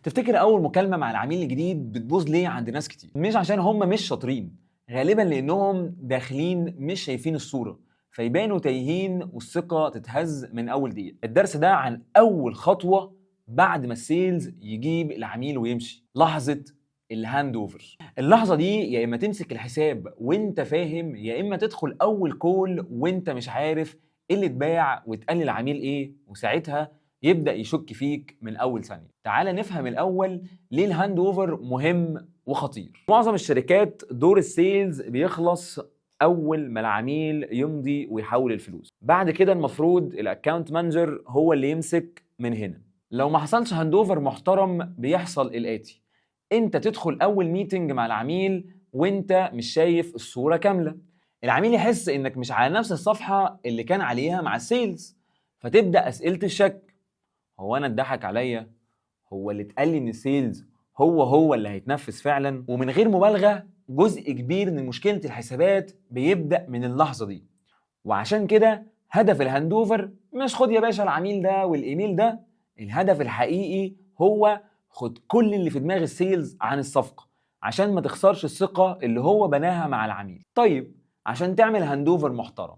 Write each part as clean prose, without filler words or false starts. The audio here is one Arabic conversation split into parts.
تفتكر اول مكالمه مع العميل الجديد بتبوظ ليه عند ناس كتير؟ مش عشان هم مش شاطرين، غالبا لانهم داخلين مش شايفين الصوره فيبانوا تايهين والثقه تتهز من اول دقيقه. الدرس ده عن اول خطوه بعد ما السيلز يجيب العميل ويمشي، لحظه الهاند اوفر. اللحظه دي يا اما تمسك الحساب وانت فاهم، يا اما تدخل اول كول وانت مش عارف ايه اللي اتباع واتقال للعميل ايه، وساعتها يبدأ يشك فيك من أول ثانية. تعال نفهم الأول ليه الهاند اوفر مهم وخطير. معظم الشركات دور السيلز بيخلص أول ما العميل يمضي ويحول الفلوس، بعد كده المفروض الأكاونت مانجر هو اللي يمسك من هنا. لو ما حصلش هاند اوفر محترم بيحصل الآتي: أنت تدخل أول ميتنج مع العميل وأنت مش شايف الصورة كاملة، العميل يحس إنك مش على نفس الصفحة اللي كان عليها مع السيلز، فتبدأ أسئلة الشك: هو انا اتضحك عليا؟ هو اللي اتقال لي ان السيلز هو اللي هيتنفذ فعلا؟ ومن غير مبالغه جزء كبير من مشكله الحسابات بيبدا من اللحظه دي. وعشان كده هدف الهاند اوفر مش خد يا باشا العميل ده والايميل ده، الهدف الحقيقي هو خد كل اللي في دماغ السيلز عن الصفقه عشان ما تخسرش الثقه اللي هو بناها مع العميل. طيب عشان تعمل هاند اوفر محترم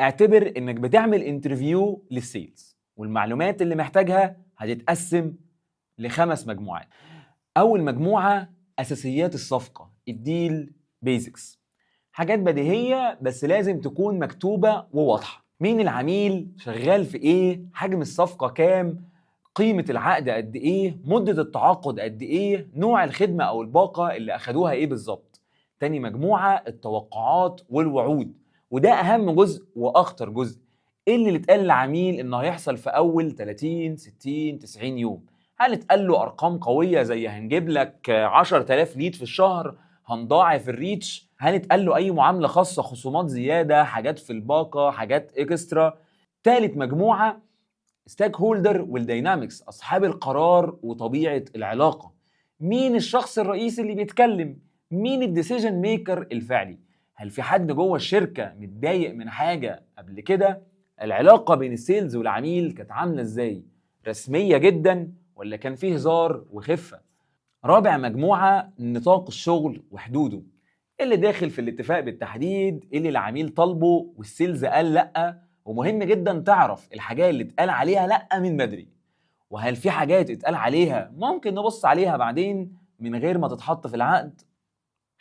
اعتبر انك بتعمل انترفيو للسيلز، والمعلومات اللي محتاجها هتتقسم ل5 مجموعات. أول مجموعة أساسيات الصفقة، الديل بيزكس، حاجات بديهية بس لازم تكون مكتوبة وواضحة. مين العميل؟ شغال في إيه؟ حجم الصفقة كام؟ قيمة العقد قد إيه؟ مدة التعاقد قد إيه؟ نوع الخدمة أو الباقة اللي أخدوها إيه بالظبط؟ تاني مجموعة التوقعات والوعود، وده أهم جزء وأخطر جزء. ايه اللي اتقال للعميل انه هيحصل في اول 30 60 90 يوم؟ هل اتقال له ارقام قويه زي هنجيب لك 10,000 ليد في الشهر، هنضاعف الريتش؟ هل اتقال له اي معامله خاصه، خصومات زياده، حاجات في الباقه، حاجات اكسترا؟ ثالث مجموعه ستيك هولدر والداينامكس، اصحاب القرار وطبيعه العلاقه. مين الشخص الرئيسي اللي بيتكلم؟ مين الديسيجن ميكر الفعلي؟ هل في حد جوه الشركه متضايق من حاجه قبل كده؟ العلاقه بين السيلز والعميل كانت عامله ازاي؟ رسميه جدا ولا كان فيه هزار وخفه؟ رابع مجموعه نطاق الشغل وحدوده، اللي داخل في الاتفاق بالتحديد، اللي العميل طالبه والسيلز قال لا. ومهم جدا تعرف الحاجات اللي اتقال عليها لا من بدري، وهل في حاجات اتقال عليها ممكن نبص عليها بعدين من غير ما تتحط في العقد.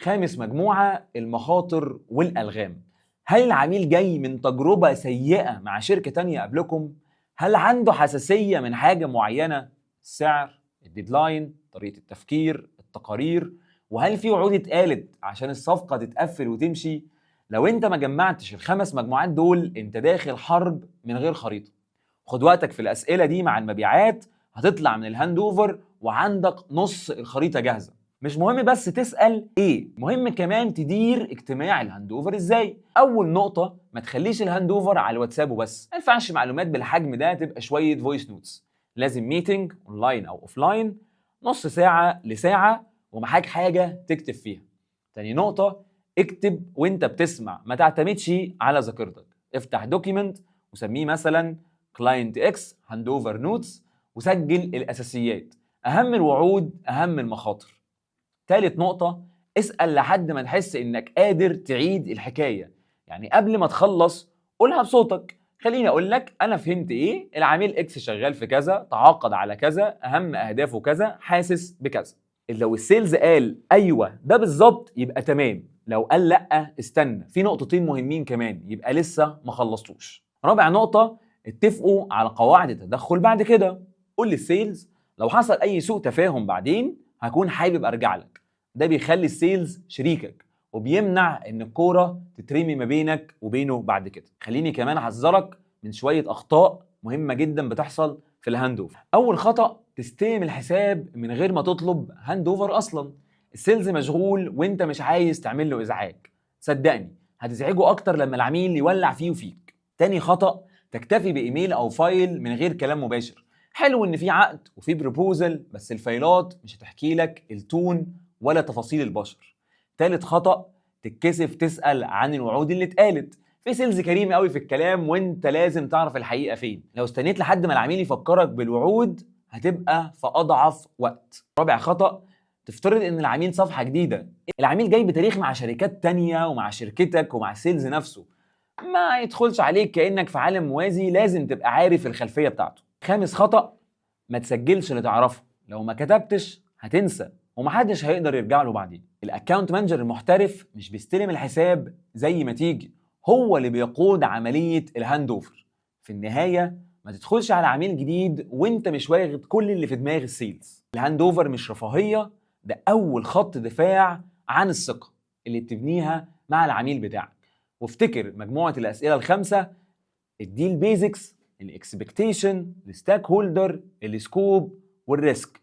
خامس مجموعة المخاطر والألغام، هل العميل جاي من تجربة سيئة مع شركة تانية قبلكم؟ هل عنده حساسية من حاجة معينة؟ السعر، الديدلاين، طريقة التفكير، التقارير؟ وهل في وعود اتقالت عشان الصفقة تتقفل وتمشي؟ لو انت ما جمعتش ال5 مجموعات دول انت داخل حرب من غير خريطة. خد وقتك في الأسئلة دي مع المبيعات، هتطلع من الهاند اوفر وعندك نص الخريطة جاهزة. مش مهم بس تسأل ايه، مهم كمان تدير اجتماع الهاند اوفر ازاي. اول نقطة، ما تخليش الهاند اوفر على الواتساب وبس، ما ينفعش معلومات بالحجم ده تبقى شوية فويس نوتس، لازم ميتنج اونلاين او اوفلاين نص ساعة لساعة ومعاك حاجة تكتب فيها. تاني نقطة، اكتب وانت بتسمع، ما تعتمدش على ذاكرتك. افتح دوكيمنت وسميه مثلا كلاينت اكس هاند اوفر نوتس وسجل الاساسيات، اهم الوعود، اهم المخاطر. ثالث نقطة، اسأل لحد ما تحس انك قادر تعيد الحكاية، يعني قبل ما تخلص قولها بصوتك. خليني اقول لك انا فهمت ايه، العميل اكس شغال في كذا، تعاقد على كذا، اهم اهدافه كذا، حاسس بكذا. لو السيلز قال ايوه ده بالظبط يبقى تمام، لو قال لا استنى في نقطتين مهمين كمان يبقى لسه ما خلصتوش. رابع نقطة، اتفقوا على قواعد التدخل بعد كده. قول للسيلز لو حصل اي سوء تفاهم بعدين هكون حابب ارجع لك. ده بيخلي السيلز شريكك وبيمنع ان الكوره تترمي ما بينك وبينه بعد كده. خليني كمان احذرك من شويه اخطاء مهمه جدا بتحصل في الهاند اوفر. اول خطا، تستلم الحساب من غير ما تطلب هاند اوفر اصلا. السيلز مشغول وانت مش عايز تعمل له ازعاج، صدقني هتزعجه اكتر لما العميل يولع فيه وفيك. تاني خطا، تكتفي بايميل او فايل من غير كلام مباشر. حلو ان في عقد وفي بروبوزل بس الفايلات مش هتحكي لك التون ولا تفاصيل البشر. تالت خطأ، تتكسف تسأل عن الوعود اللي اتقالت. في سيلز كريم قوي في الكلام وانت لازم تعرف الحقيقة فين. لو استنيت لحد ما العميل يفكرك بالوعود هتبقى في اضعف وقت. رابع خطأ، تفترض ان العميل صفحة جديدة. العميل جاي بتاريخ مع شركات تانية ومع شركتك ومع السيلز نفسه، ما يدخلش عليك كأنك في عالم موازي، لازم تبقى عارف الخلفية بتاعته. خامس خطأ، ما تسجلش اللي تعرفه. لو ما كتبتش هتنسى ومحدش هيقدر يرجع له بعدين. الاكونت مانجر المحترف مش بيستلم الحساب زي ما تيجي، هو اللي بيقود عملية الهاند اوفر. في النهاية ما تدخلش على عميل جديد وانت مش واخد كل اللي في دماغ السيلز. الهاند اوفر مش رفاهية، ده اول خط دفاع عن الثقة اللي بتبنيها مع العميل بتاعك. وافتكر مجموعة الأسئلة الخمسة: الديل بيزكس، الاكسبكتيشن، الستاك هولدر، السكوب، والريسك.